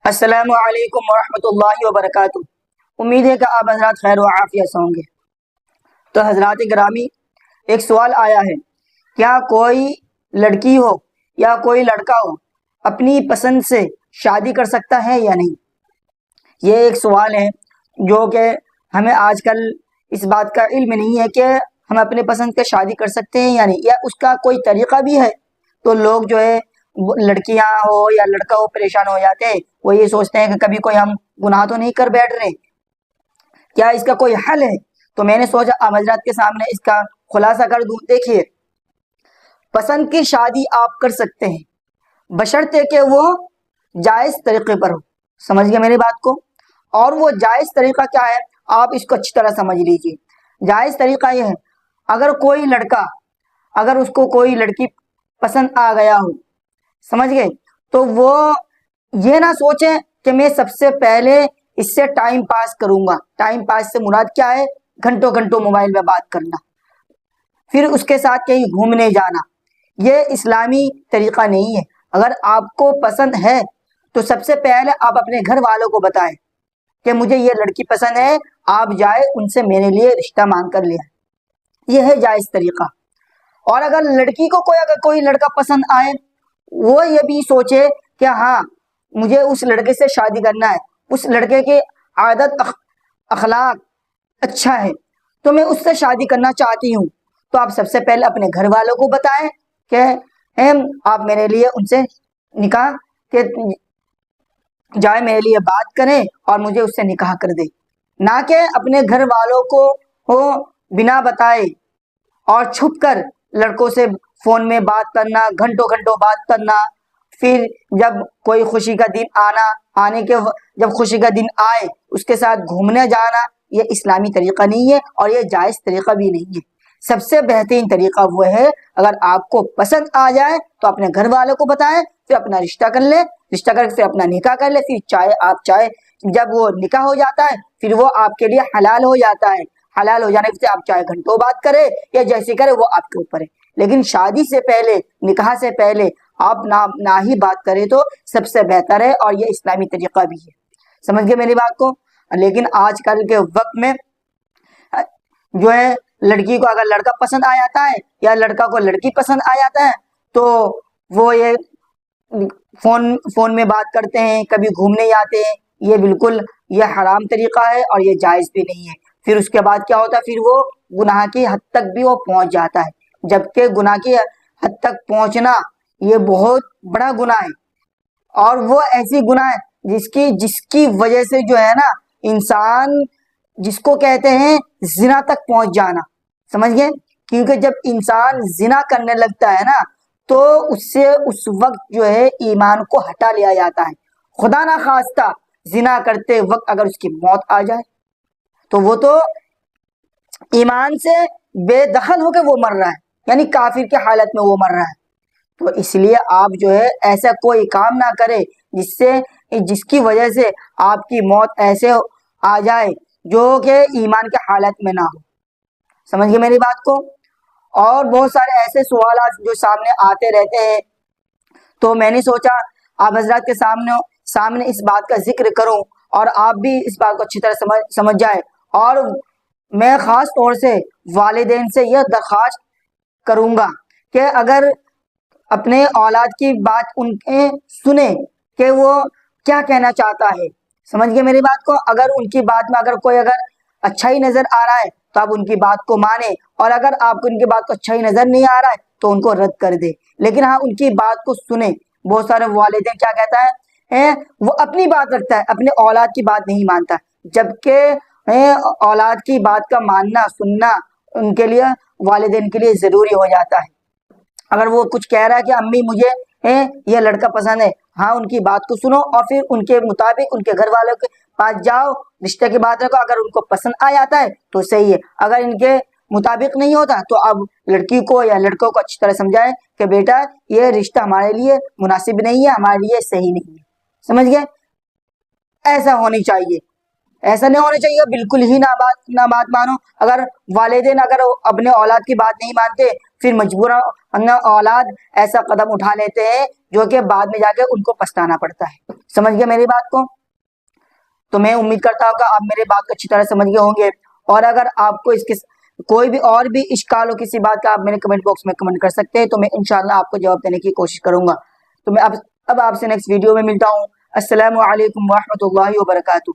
السلام علیکم ورحمۃ اللہ وبرکاتہ۔ امید ہے کہ آپ حضرات خیر و عافیت سے ہوں گے۔ تو حضرات گرامی، ایک سوال آیا ہے، کیا کوئی لڑکی ہو یا کوئی لڑکا ہو اپنی پسند سے شادی کر سکتا ہے یا نہیں؟ یہ ایک سوال ہے جو کہ ہمیں آج کل اس بات کا علم نہیں ہے کہ ہم اپنے پسند کے شادی کر سکتے ہیں یا نہیں، یا اس کا کوئی طریقہ بھی ہے۔ تو لوگ جو ہے لڑکیاں ہو یا لڑکا ہو پریشان ہو جاتے ہیں، وہ یہ سوچتے ہیں کہ کبھی کوئی ہم گناہ تو نہیں کر بیٹھ رہے، کیا اس کا کوئی حل ہے؟ تو میں نے سوچا آپ حضرات کے سامنے اس کا خلاصہ کر دوں۔ دیکھیے، پسند کی شادی آپ کر سکتے ہیں بشرطے کہ وہ جائز طریقے پر ہو۔ سمجھ گئے میری بات کو؟ اور وہ جائز طریقہ کیا ہے آپ اس کو اچھی طرح سمجھ لیجیے۔ جائز طریقہ یہ ہے، اگر کوئی لڑکا، اگر اس کو کوئی لڑکی پسند آ گیا ہو، سمجھ گئے، تو وہ یہ نہ سوچیں کہ میں سب سے پہلے اس سے ٹائم پاس کروں گا۔ ٹائم پاس سے مراد کیا ہے؟ گھنٹوں گھنٹوں موبائل میں بات کرنا، پھر اس کے ساتھ کہیں گھومنے جانا۔ یہ اسلامی طریقہ نہیں ہے۔ اگر آپ کو پسند ہے تو سب سے پہلے آپ اپنے گھر والوں کو بتائیں کہ مجھے یہ لڑکی پسند ہے، آپ جائے ان سے میرے لیے رشتہ مانگ کر لے آئے۔ یہ ہے جائز طریقہ۔ اور اگر لڑکی کو اگر کوئی لڑکا پسند آئے، وہ یہ بھی سوچے کہ ہاں مجھے اس لڑکے سے شادی کرنا ہے، اس لڑکے کی عادت اخلاق اچھا ہے تو میں اس سے شادی کرنا چاہتی ہوں، تو آپ سب سے پہلے اپنے گھر والوں کو بتائیں کہ آپ میرے لیے ان سے نکاح کے جائے میرے لیے بات کریں اور مجھے اس سے نکاح کر دے، نہ کہ اپنے گھر والوں کو بنا بتائے اور چھپ کر لڑکوں سے فون میں بات کرنا، گھنٹوں گھنٹوں بات کرنا، پھر جب کوئی خوشی کا دن جب خوشی کا دن آئے اس کے ساتھ گھومنے جانا۔ یہ اسلامی طریقہ نہیں ہے اور یہ جائز طریقہ بھی نہیں ہے۔ سب سے بہترین طریقہ وہ ہے، اگر آپ کو پسند آ جائے تو اپنے گھر والوں کو بتائیں، پھر اپنا رشتہ کر لیں، رشتہ کر کے پھر اپنا نکاح کر لیں، پھر چاہے جب وہ نکاح ہو جاتا ہے پھر وہ آپ کے لیے حلال ہو جاتا ہے۔ حلال ہو جانے سے آپ چاہے گھنٹوں بات کریں یا جیسی کرے وہ آپ کے اوپر ہے، لیکن شادی سے پہلے، نکاح سے پہلے آپ نہ ہی بات کریں تو سب سے بہتر ہے، اور یہ اسلامی طریقہ بھی ہے۔ سمجھ گئے میری بات کو؟ لیکن آج کل کے وقت میں جو ہے لڑکی کو اگر لڑکا پسند آ جاتا ہے یا لڑکا کو لڑکی پسند آ جاتا ہے تو وہ یہ فون میں بات کرتے ہیں، کبھی گھومنے جاتے ہیں۔ یہ بالکل یہ حرام طریقہ ہے اور یہ جائز بھی نہیں ہے۔ پھر اس کے بعد کیا ہوتا ہے؟ پھر وہ گناہ کی حد تک بھی وہ پہنچ جاتا ہے، جبکہ گناہ کی حد تک پہنچنا یہ بہت بڑا گناہ ہے، اور وہ ایسی گناہ ہے جس کی وجہ سے جو ہے نا انسان، جس کو کہتے ہیں زنا تک پہنچ جانا۔ سمجھ گئے؟ کیونکہ جب انسان زنا کرنے لگتا ہے نا تو اس سے اس وقت جو ہے ایمان کو ہٹا لیا جاتا ہے۔ خدا نہ خواستہ زنا کرتے وقت اگر اس کی موت آ جائے تو وہ تو ایمان سے بے دخل ہو کے وہ مر رہا ہے، یعنی کافر کی حالت میں وہ مر رہا ہے۔ تو اس لیے آپ جو ہے ایسا کوئی کام نہ کرے جس کی وجہ سے آپ کی موت ایسے آ جائے جو کہ ایمان کے حالت میں نہ ہو۔ سمجھ گئے میری بات کو؟ اور بہت سارے ایسے سوالات جو سامنے آتے رہتے ہیں، تو میں نے سوچا آپ حضرات کے سامنے اس بات کا ذکر کروں اور آپ بھی اس بات کو اچھی طرح سمجھ جائے۔ اور میں خاص طور سے والدین سے یہ درخواست کروں گا کہ اگر اپنے اولاد کی بات ان کے سنیں کہ وہ کیا کہنا چاہتا ہے۔ سمجھ گئے میری بات کو؟ اگر ان کی بات میں اگر اچھا ہی نظر آ رہا ہے تو آپ ان کی بات کو مانیں، اور اگر آپ کو ان کی بات کو اچھا ہی نظر نہیں آ رہا ہے تو ان کو رد کر دیں، لیکن ہاں ان کی بات کو سنیں۔ بہت سارے والدین کیا کہتا ہے، وہ اپنی بات رکھتا ہے، اپنے اولاد کی بات نہیں مانتا، جبکہ اولاد کی بات کا ماننا سننا ان کے لیے، والدین کے لیے ضروری ہو جاتا ہے۔ اگر وہ کچھ کہہ رہا ہے کہ امی مجھے یہ لڑکا پسند ہے، ہاں ان کی بات کو سنو اور پھر ان کے مطابق ان کے گھر والوں کے پاس جاؤ، رشتے کی بات رکھو۔ اگر ان کو پسند آ جاتا ہے تو صحیح ہے، اگر ان کے مطابق نہیں ہوتا تو اب لڑکی کو یا لڑکوں کو اچھی طرح سمجھائے کہ بیٹا یہ رشتہ ہمارے لیے مناسب نہیں ہے، ہمارے لیے صحیح نہیں ہے۔ سمجھ گئے؟ ایسا ہونی چاہیے، ایسا نہیں ہونا چاہیے بالکل ہی نہ بات مانو۔ اگر والدین اگر اپنے اولاد کی بات نہیں مانتے پھر مجبوراً اولاد ایسا قدم اٹھا لیتے ہیں جو کہ بعد میں جا کے ان کو پچھتانا پڑتا ہے۔ سمجھ گئے میری بات کو؟ تو میں امید کرتا ہوں کہ آپ میرے بات کو اچھی طرح سمجھ گئے ہوں گے، اور اگر آپ کو اس کے کوئی بھی اور بھی اشکال ہو کسی بات کا، آپ میرے کمنٹ باکس میں کمنٹ کر سکتے ہیں، تو میں انشاءاللہ آپ کو جواب دینے کی کوشش کروں گا۔ تو میں اب آپ سے نیکسٹ ویڈیو میں ملتا ہوں۔ السلام علیکم ورحمۃ اللہ وبرکاتہ۔